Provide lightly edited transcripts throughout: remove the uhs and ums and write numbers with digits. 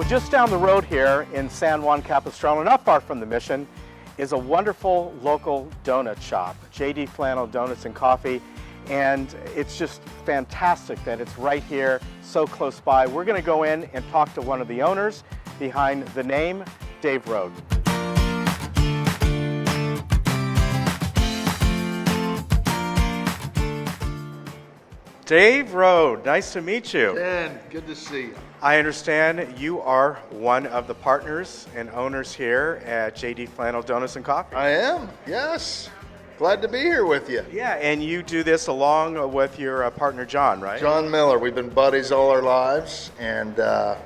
just down the road here in San Juan Capistrano, not far from the Mission, is a wonderful local donut shop, JD Flannel Donuts and Coffee. And it's just fantastic that it's right here, so close by. We're going to go in and talk to one of the owners behind the name, Dave Rode. Dave Rode, nice to meet you. Dan, good to see you. I understand you are one of the partners and owners here at JD Flannel Donuts and Coffee. I am, yes. Glad to be here with you. Yeah, and you do this along with your partner John, right? John Miller. We've been buddies all our lives, and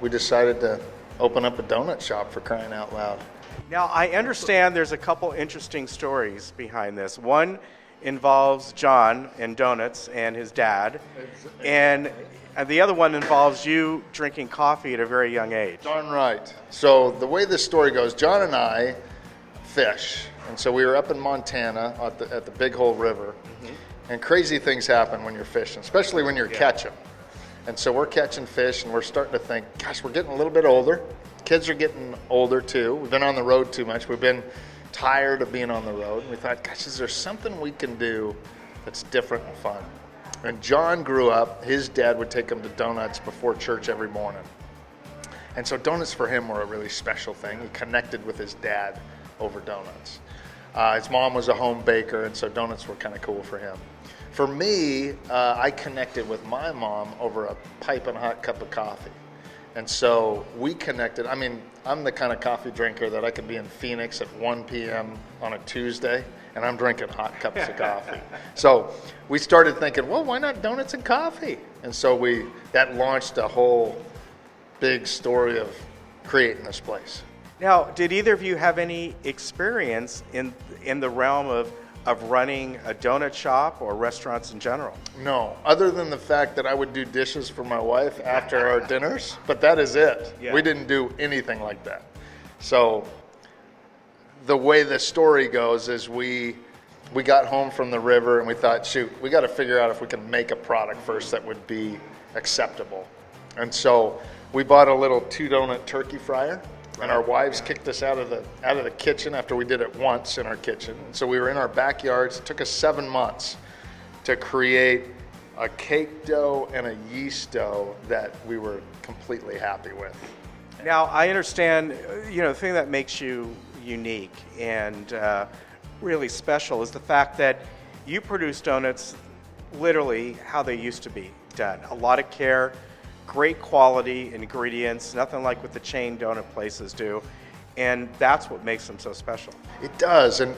we decided to open up a donut shop, for crying out loud. Now, I understand there's a couple interesting stories behind this. One involves John and donuts and his dad, and the other one involves you drinking coffee at a very young age. Darn right. So the way this story goes, John and I fish, and so we were up in Montana at the Big Hole River, and crazy things happen when you're fishing, especially when you're catching. And so we're catching fish, and we're starting to think, gosh, we're getting a little bit older. Kids are getting older too. We've been on the road too much. We've been tired of being on the road. We thought, gosh, is there something we can do that's different and fun? And John grew up, his dad would take him to donuts before church every morning. And so donuts for him were a really special thing. He connected with his dad over donuts. His mom was a home baker, and so donuts were kind of cool for him. For me, I connected with my mom over a piping hot cup of coffee. And so we connected. I mean, I'm the kind of coffee drinker that I could be in Phoenix at 1 p.m. on a Tuesday, and I'm drinking hot cups of coffee. So we started thinking, well, why not donuts and coffee? And so that launched a whole big story of creating this place. Now, did either of you have any experience in the realm of running a donut shop or restaurants in general? No, other than the fact that I would do dishes for my wife after our dinners, but that is it. Yeah. We didn't do anything like that. So the way the story goes is we got home from the river and we thought, shoot, we got to figure out if we can make a product first that would be acceptable. And so we bought a little 2-donut turkey fryer. And our wives kicked us out of the kitchen after we did it once in our kitchen. And so we were in our backyards. It took us 7 months to create a cake dough and a yeast dough that we were completely happy with. Now, I understand, the thing that makes you unique and really special is the fact that you produce donuts literally how they used to be done. A lot of care, great quality ingredients, nothing like what the chain donut places do, and that's what makes them so special. It does, and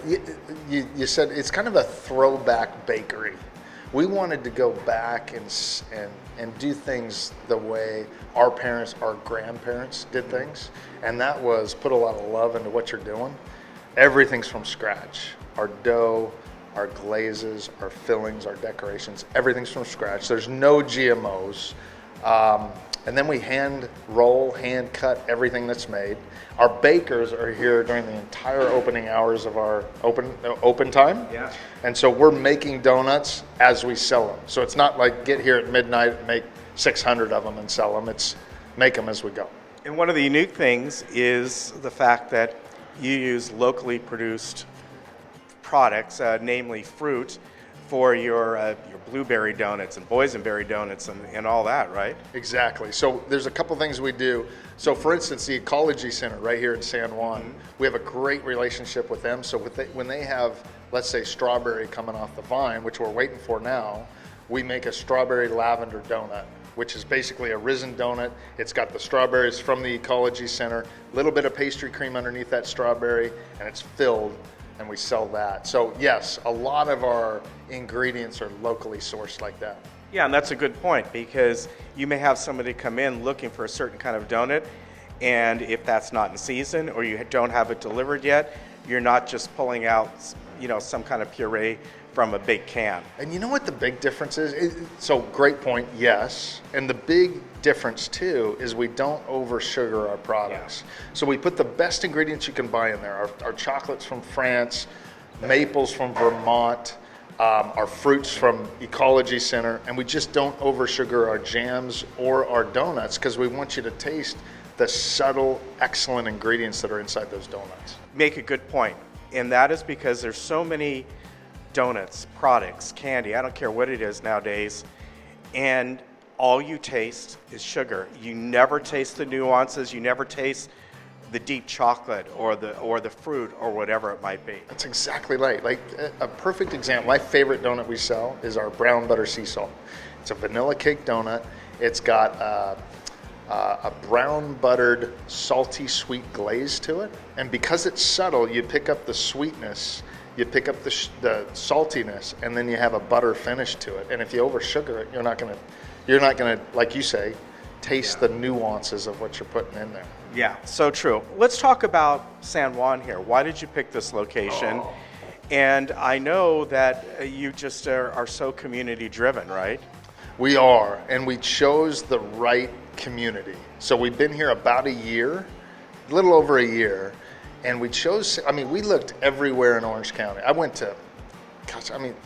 you said it's kind of a throwback bakery. We wanted to go back and do things the way our parents, our grandparents did things, and that was put a lot of love into what you're doing. Everything's from scratch. Our dough, our glazes, our fillings, our decorations, everything's from scratch. There's no GMOs. And then we hand roll, hand cut everything that's made. Our bakers are here during the entire opening hours of our open time. Yeah. And so we're making donuts as we sell them. So it's not like get here at midnight and make 600 of them and sell them. It's make them as we go. And one of the unique things is the fact that you use locally produced products, namely fruit, for your blueberry donuts and boysenberry donuts and all that, right? Exactly. So there's a couple things we do. So for instance, the Ecology Center right here in San Juan, we have a great relationship with them. So when they have, let's say, strawberry coming off the vine, which we're waiting for now, we make a strawberry lavender donut, which is basically a risen donut. It's got the strawberries from the Ecology Center, a little bit of pastry cream underneath that strawberry, and it's filled, and we sell that. So yes, a lot of our ingredients are locally sourced like that. Yeah, and that's a good point, because you may have somebody come in looking for a certain kind of donut, and if that's not in season or you don't have it delivered yet, you're not just pulling out, some kind of puree from a big can. And you know what the big difference is? So great point, yes. And the big difference too is we don't over sugar our products. Yeah. So we put the best ingredients you can buy in there. Our chocolates from France, maples from Vermont, our fruits from Ecology Center, and we just don't over sugar our jams or our donuts because we want you to taste the subtle, excellent ingredients that are inside those donuts. Make a good point, and that is because there's so many donuts, products, candy, I don't care what it is nowadays, and all you taste is sugar. You never taste the nuances, you never taste the deep chocolate or the fruit or whatever it might be. That's exactly right. Like a perfect example, my favorite donut we sell is our brown butter sea salt. It's a vanilla cake donut. It's got a brown buttered, salty, sweet glaze to it. And because it's subtle, you pick up the sweetness, you pick up the saltiness, and then you have a butter finish to it. And if you over sugar it, you're not gonna, like you say, taste the nuances of what you're putting in there. Yeah, so true. Let's talk about San Juan here. Why did you pick this location? And I know that you just are so community driven, right? We are, and we chose the right community. So we've been here about a year, a little over a year, and we chose, we looked everywhere in Orange County. I went to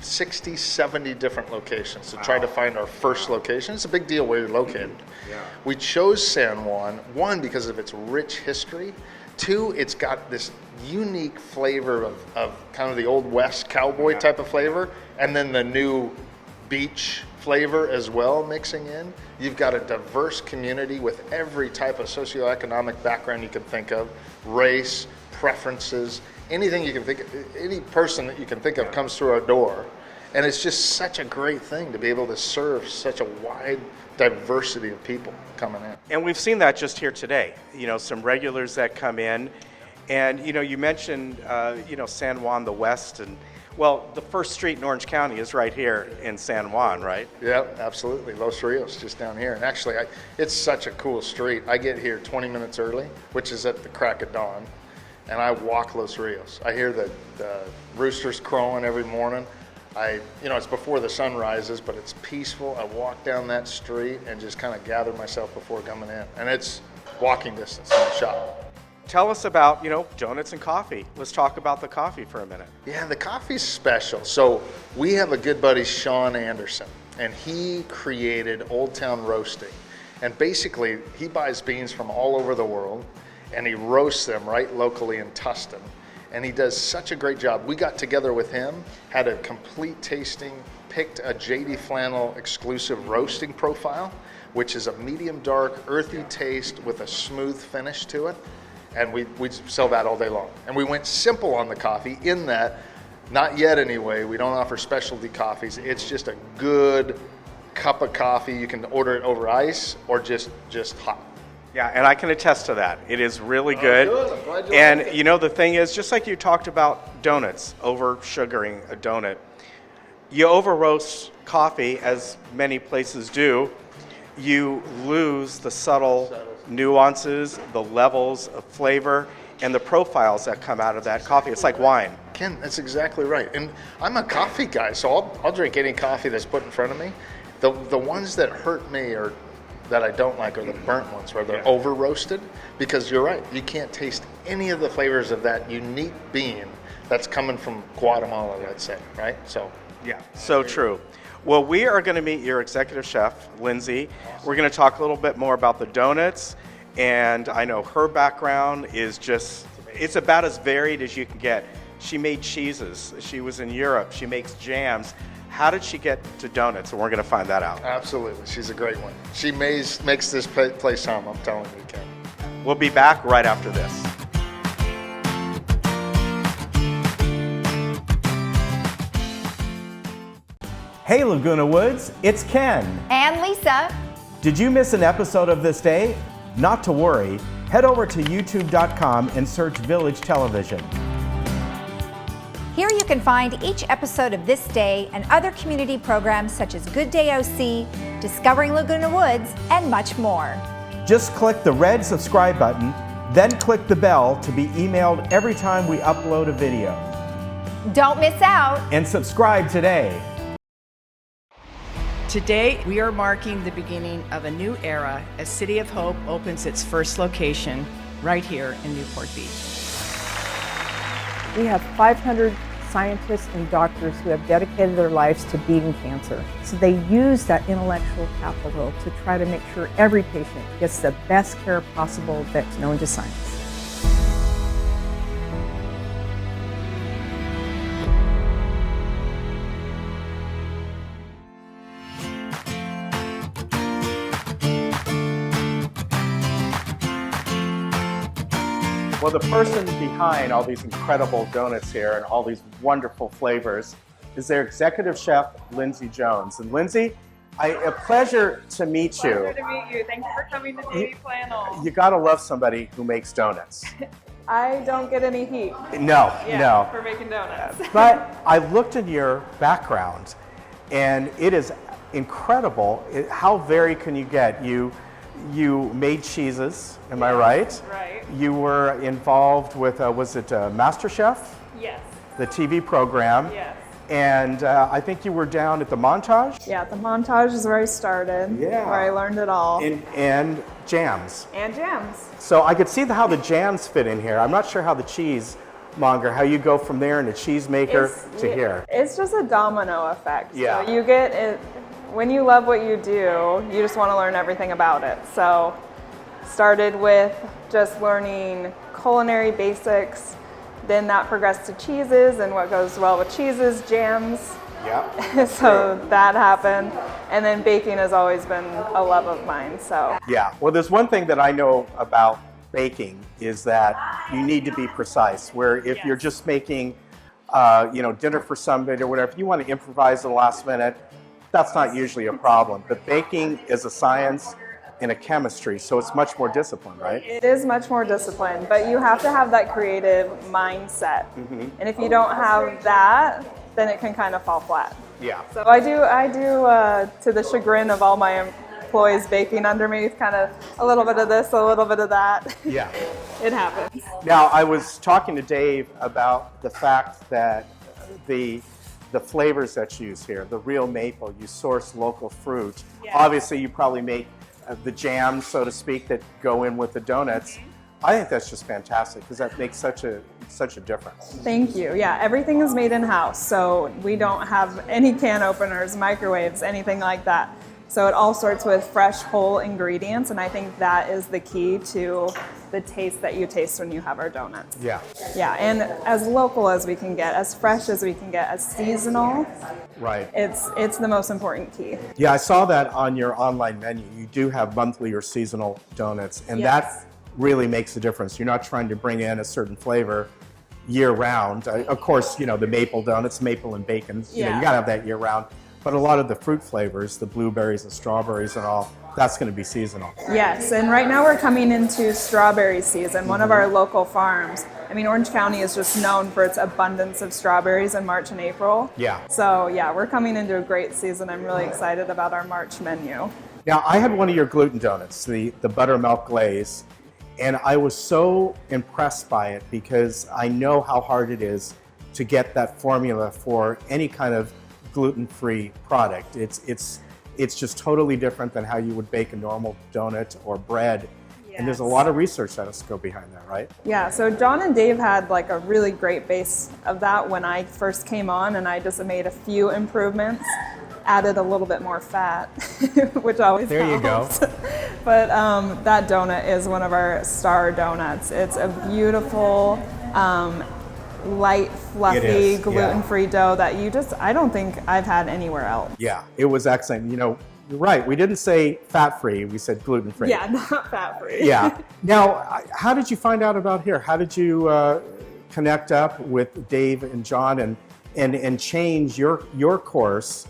60, 70 different locations to try to find our first location. It's a big deal where you're located. Yeah. We chose San Juan, one, because of its rich history. Two, it's got this unique flavor of kind of the Old West cowboy type of flavor, and then the new beach flavor as well mixing in. You've got a diverse community with every type of socioeconomic background you can think of, race, preferences, anything you can think of, any person that you can think of comes through our door. And it's just such a great thing to be able to serve such a wide diversity of people coming in. And we've seen that just here today. Some regulars that come in, and you mentioned San Juan, the West, and well, the first street in Orange County is right here in San Juan, right? Yeah, absolutely. Los Rios, just down here. And actually, it's such a cool street. I get here 20 minutes early, which is at the crack of dawn, and I walk Los Rios. I hear the roosters crowing every morning. It's before the sun rises, but it's peaceful. I walk down that street and just kind of gather myself before coming in. And it's walking distance from the shop. Tell us about, donuts and coffee. Let's talk about the coffee for a minute. Yeah, the coffee's special. So we have a good buddy, Sean Anderson, and he created Old Town Roasting. And basically, he buys beans from all over the world, and he roasts them right locally in Tustin. And he does such a great job. We got together with him, had a complete tasting, picked a JD Flannel exclusive roasting profile, which is a medium dark, earthy taste with a smooth finish to it. And we sell that all day long. And we went simple on the coffee in that, not yet anyway, we don't offer specialty coffees. It's just a good cup of coffee. You can order it over ice or just hot. Yeah, and I can attest to that. It is really good. Good. I'm glad you And like it. the thing is, just like you talked about donuts, over sugaring a donut, you over roast coffee, as many places do, you lose the subtle nuances, the levels of flavor, and the profiles that come out of that coffee. It's like wine. Ken, that's exactly right. And I'm a coffee guy, so I'll drink any coffee that's put in front of me. The ones that hurt me or that I don't like are the burnt ones, where they're over roasted, because you're right, you can't taste any of the flavors of that unique bean that's coming from Guatemala, let's say, right? So Yeah, so true. Well, we are going to meet your executive chef, Lindsay. We're going to talk a little bit more about the donuts, and I know her background is it's about as varied as you can get. She made cheeses. She was in Europe. She makes jams. How did she get to donuts? And we're going to find that out. absolutely, she's a great one. She makes this place home, I'm telling you, Ken. We'll be back right after this. Hey Laguna Woods, it's Ken. And Lisa. Did you miss an episode of This Day? Not to worry. Head over to youtube.com and search Village Television. Here you can find each episode of This Day and other community programs such as Good Day OC, Discovering Laguna Woods, and much more. Just click the red subscribe button, then click the bell to be emailed every time we upload a video. Don't miss out. And subscribe today. Today, we are marking the beginning of a new era as City of Hope opens its first location right here in Newport Beach. We have 500 scientists and doctors who have dedicated their lives to beating cancer. So they use that intellectual capital to try to make sure every patient gets the best care possible that's known to science. Well, the person behind all these incredible donuts here and all these wonderful flavors is their executive chef, Lindsay Jones. And Lindsay, a pleasure to meet you. Pleasure to meet you. Thank you for coming to JD Flannel. You gotta love somebody who makes donuts. I don't get any heat. No, no. For making donuts. But I looked at your background, and it is incredible. How varied can you get? You made cheeses, am I right? Right. You were involved with, was it MasterChef? Yes. The TV program. Yes. And I think you were down at the Montage? Yeah, the Montage is where I started. Yeah. Where I learned it all. And jams. And jams. So I could see how the jams fit in here. I'm not sure how the cheesemonger, how you go from there and the cheesemaker to here. It's just a domino effect. Yeah. So you get it, when you love what you do, you just want to learn everything about it. So started with just learning culinary basics, then that progressed to cheeses and what goes well with cheeses, jams. Yeah. So that happened. And then baking has always been a love of mine, so. Yeah, well, there's one thing that I know about baking is that you need to be precise, where if you're just making, dinner for somebody or whatever, if you want to improvise at the last minute, that's not usually a problem. But baking is a science and a chemistry, so it's much more disciplined, right? It is much more disciplined, but you have to have that creative mindset. Mm-hmm. And if you don't have that, then it can kind of fall flat. Yeah. So I do to the chagrin of all my employees baking under me, kind of a little bit of this, a little bit of that. Yeah. It happens. Now, I was talking to Dave about the fact that the flavors that you use here, the real maple, you source local fruit. Yes. Obviously, you probably make the jams, so to speak, that go in with the donuts. Mm-hmm. I think that's just fantastic because that makes such a difference. Thank you. Yeah, everything is made in-house, so we don't have any can openers, microwaves, anything like that. So it all starts with fresh, whole ingredients, and I think that is the key to the taste that you taste when you have our donuts. Yeah. Yeah, and as local as we can get, as fresh as we can get, as seasonal, Right. it's the most important key. Yeah, I saw that on your online menu. You do have monthly or seasonal donuts, and Yes. that really makes a difference. You're not trying to bring in a certain flavor year round. Of course, the maple donuts, maple and bacon, you Yeah. gotta have that year round. But a lot of the fruit flavors, the blueberries and strawberries and all, that's gonna be seasonal. Yes, and right now we're coming into strawberry season. One of our local farms, Orange County is just known for its abundance of strawberries in March and April. Yeah. So yeah, we're coming into a great season. I'm really excited about our March menu. Now, I had one of your gluten donuts, the buttermilk glaze, and I was so impressed by it because I know how hard it is to get that formula for any kind of gluten-free product. It's just totally different than how you would bake a normal donut or bread. And there's a lot of research that has to go behind that, right? Yeah, so John and Dave had like a really great base of that when I first came on, and I just made a few improvements, added a little bit more fat, which always There you go. helps. But that donut is one of our star donuts. It's a beautiful, light, fluffy, is, yeah. gluten-free dough that I don't think I've had anywhere else. Yeah, it was excellent. You're right. We didn't say fat-free. We said gluten-free. Yeah, not fat-free. Yeah. Now, how did you find out about here? How did you connect up with Dave and John and change your course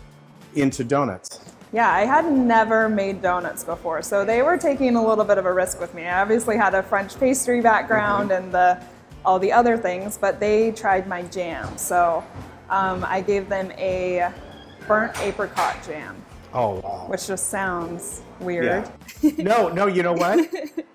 into donuts? Yeah, I had never made donuts before, so they were taking a little bit of a risk with me. I obviously had a French pastry background and all the other things, but they tried my jam. So I gave them a burnt apricot jam. Oh, wow. Which just sounds weird. Yeah. No, you know what?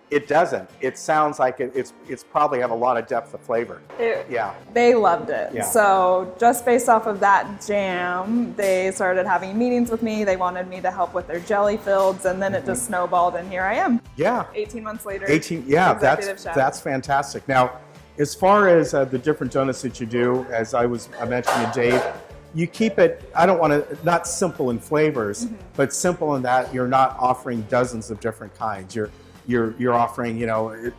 It doesn't. It sounds like it's probably have a lot of depth of flavor. Yeah. They loved it. Yeah. So just based off of that jam, they started having meetings with me. They wanted me to help with their jelly fields, and then it just snowballed, and here I am. Yeah. 18 months later. 18. Yeah, executive chef. that's fantastic. Now, As far as the different donuts that you do, as I mentioning to Dave, you keep it, I don't want to, not simple in flavors, but simple in that you're not offering dozens of different kinds. You're offering,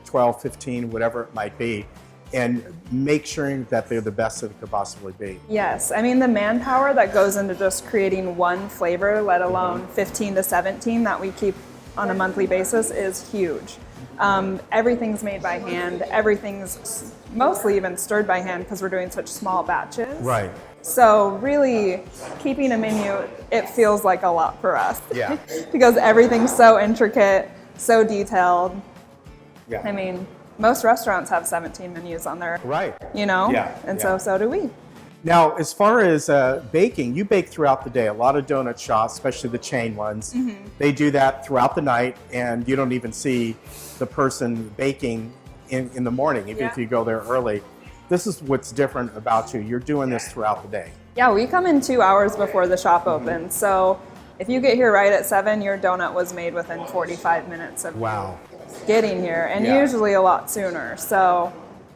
12, 15, whatever it might be, and make sure that they're the best that it could possibly be. Yes, I mean the manpower that goes into just creating one flavor, let alone 15 to 17 that we keep on a monthly basis, is huge. Everything's made by hand. Everything's mostly even stirred by hand because we're doing such small batches. Right. So really, keeping a menu, it feels like a lot for us. Yeah. Because everything's so intricate, so detailed. Yeah. I mean, most restaurants have 17 menus on there. Right. Yeah. And yeah. so do we. Now, as far as baking, you bake throughout the day. A lot of donut shops, especially the chain ones, they do that throughout the night, and you don't even see the person baking in the morning, even if you go there early. This is what's different about you. You're doing this throughout the day. Yeah, we come in 2 hours before the shop opens. So if you get here right at 7, your donut was made within 45 minutes of getting here, and usually a lot sooner. So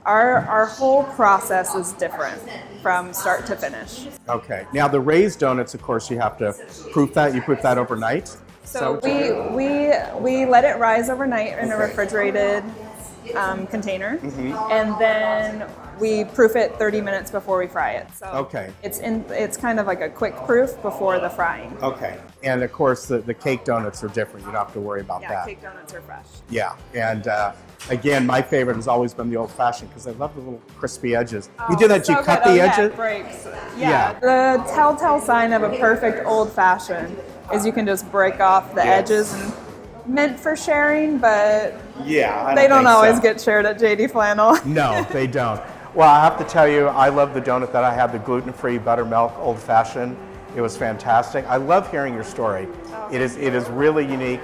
our whole process is different from start to finish. Okay. Now the raised donuts, of course, you have to proof that. You proof that overnight. So we let it rise overnight in a refrigerated container, and then we proof it 30 minutes before we fry it. So it's kind of like a quick proof before the frying. Okay. And of course, the cake donuts are different. You don't have to worry about that. Yeah, cake donuts are fresh. Yeah. And again, my favorite has always been the old-fashioned because I love the little crispy edges. You do that, you cut the edges? Yeah, it breaks. Yeah. The telltale sign of a perfect old-fashioned is you can just break off the edges, and meant for sharing, but they don't always get shared at JD Flannel. No, they don't. Well, I have to tell you, I love the donut that I had, the gluten-free buttermilk old-fashioned. It was fantastic. I love hearing your story. It is really unique.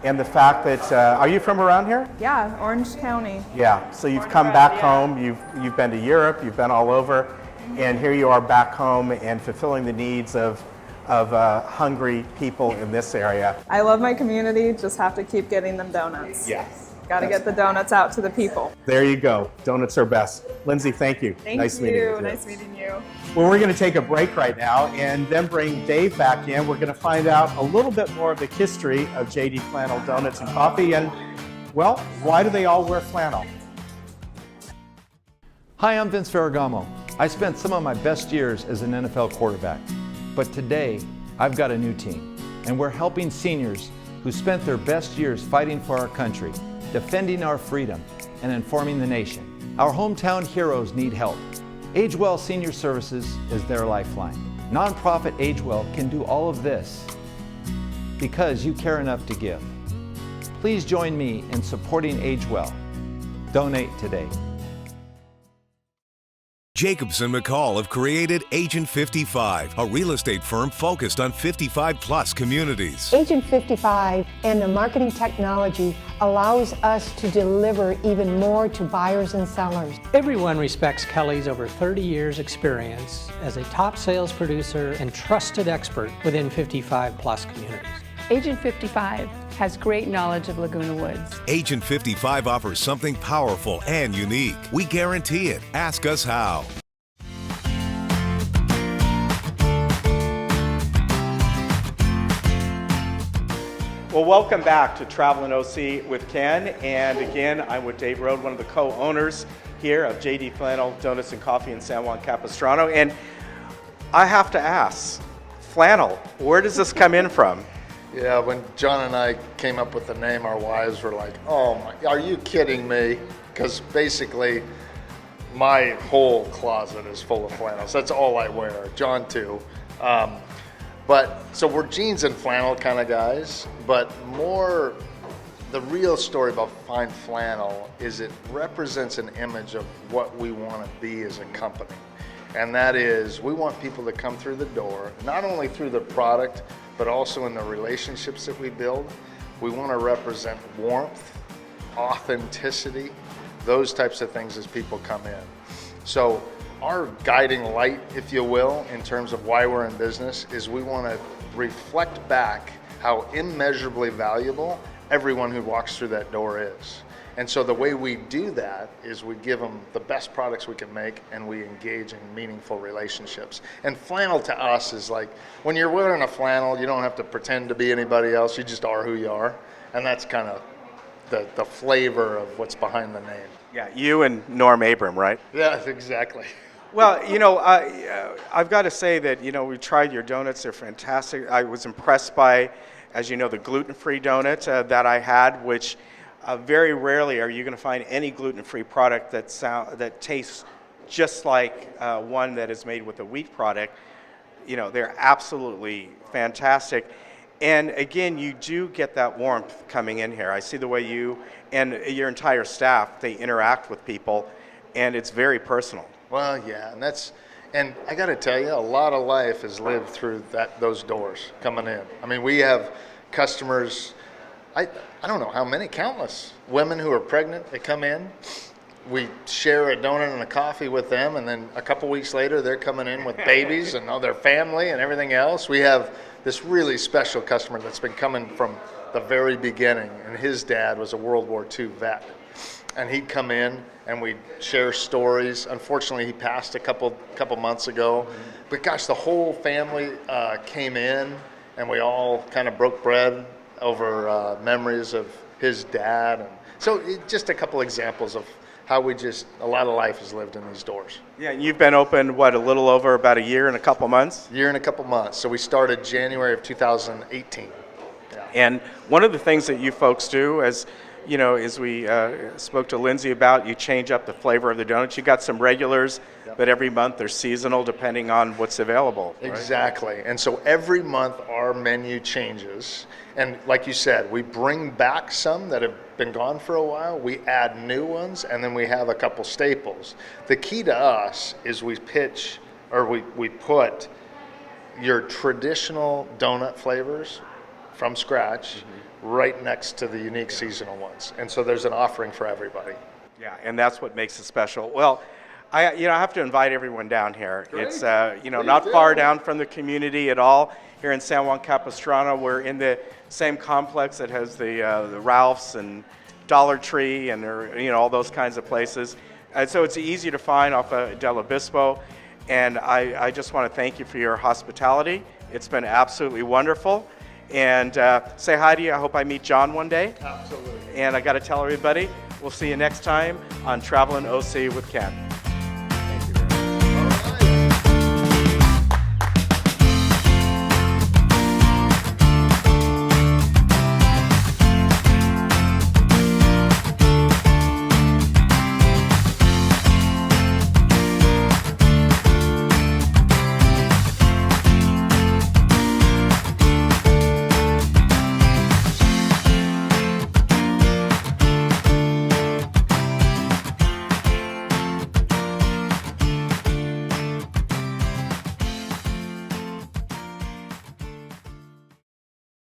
And the fact that, are you from around here? Yeah, Orange County. Yeah, so you've come back home, you've been to Europe, you've been all over, and here you are back home and fulfilling the needs of hungry people in this area. I love my community, just have to keep getting them donuts. Yeah. Got to get the donuts out to the people. There you go. Donuts are best. Lindsay, thank you. Nice meeting you. Nice meeting you. Well, we're going to take a break right now and then bring Dave back in. We're going to find out a little bit more of the history of JD Flannel Donuts and Coffee and, well, why do they all wear flannel? Hi, I'm Vince Ferragamo. I spent some of my best years as an NFL quarterback, but today I've got a new team, and we're helping seniors who spent their best years fighting for our country, defending our freedom, and informing the nation. Our hometown heroes need help. AgeWell Senior Services is their lifeline. Nonprofit AgeWell can do all of this because you care enough to give. Please join me in supporting AgeWell. Donate today. Jacobson McCall have created Agent 55, a real estate firm focused on 55-plus communities. Agent 55 and the marketing technology allows us to deliver even more to buyers and sellers. Everyone respects Kelly's over 30 years experience as a top sales producer and trusted expert within 55-plus communities. Agent 55 has great knowledge of Laguna Woods. Agent 55 offers something powerful and unique. We guarantee it. Ask us how. Well, welcome back to Traveling OC with Ken. And again, I'm with Dave Rode, one of the co-owners here of JD Flannel Donuts and Coffee in San Juan Capistrano. And I have to ask, flannel, where does this come in from? Yeah, when John and I came up with the name, our wives were like, oh my, are you kidding me? Because basically, my whole closet is full of flannels. That's all I wear, John too. So we're jeans and flannel kind of guys, but more, the real story about fine flannel is it represents an image of what we want to be as a company. And that is, we want people to come through the door, not only through the product, but also in the relationships that we build. We want to represent warmth, authenticity, those types of things as people come in. So our guiding light, if you will, in terms of why we're in business, is we want to reflect back how immeasurably valuable everyone who walks through that door is. And so the way we do that is we give them the best products we can make, and we engage in meaningful relationships. And flannel to us is like, when you're wearing a flannel, you don't have to pretend to be anybody else. You just are who you are. And that's kind of the flavor of what's behind the name. Yeah, you and Norm Abram, right? Yeah, exactly. Well, I've got to say that, we tried your donuts. They're fantastic. I was impressed by, as you know, the gluten-free donut that I had, which very rarely are you going to find any gluten-free product that tastes just like one that is made with a wheat product. They're absolutely fantastic. And again, you do get that warmth coming in here. I see the way you and your entire staff, they interact with people, and it's very personal. Well, yeah, and I got to tell you, a lot of life is lived through those doors coming in. I mean, we have customers, I don't know how many, countless women who are pregnant, they come in, we share a donut and a coffee with them, and then a couple weeks later, they're coming in with babies and all their family and everything else. We have this really special customer that's been coming from the very beginning, and his dad was a World War II vet. And he'd come in and we'd share stories. Unfortunately, he passed a couple months ago. But gosh, the whole family came in, and we all kind of broke bread over memories of his dad. And so just a couple examples of how a lot of life is lived in these doors. Yeah, and you've been open, a little over about a year and a couple months? Year and a couple months. So we started January of 2018. Yeah. And one of the things that you folks do, as we spoke to Lindsay about, you change up the flavor of the donuts. You got some regulars, but every month they're seasonal depending on what's available. Right? Exactly. And so every month our menu changes. And like you said, we bring back some that have been gone for a while. We add new ones, and then we have a couple staples. The key to us is we put your traditional donut flavors from scratch right next to the unique seasonal ones. And so there's an offering for everybody. Yeah, and that's what makes it special. Well, I have to invite everyone down here. Great. It's not far down from the community at all. Here in San Juan Capistrano, we're in the same complex that has the Ralph's and Dollar Tree and all those kinds of places. So it's easy to find off of Del Obispo. And I just want to thank you for your hospitality. It's been absolutely wonderful. And say hi to you. I hope I meet John one day. Absolutely. And I got to tell everybody, we'll see you next time on Travelin' OC with Ken.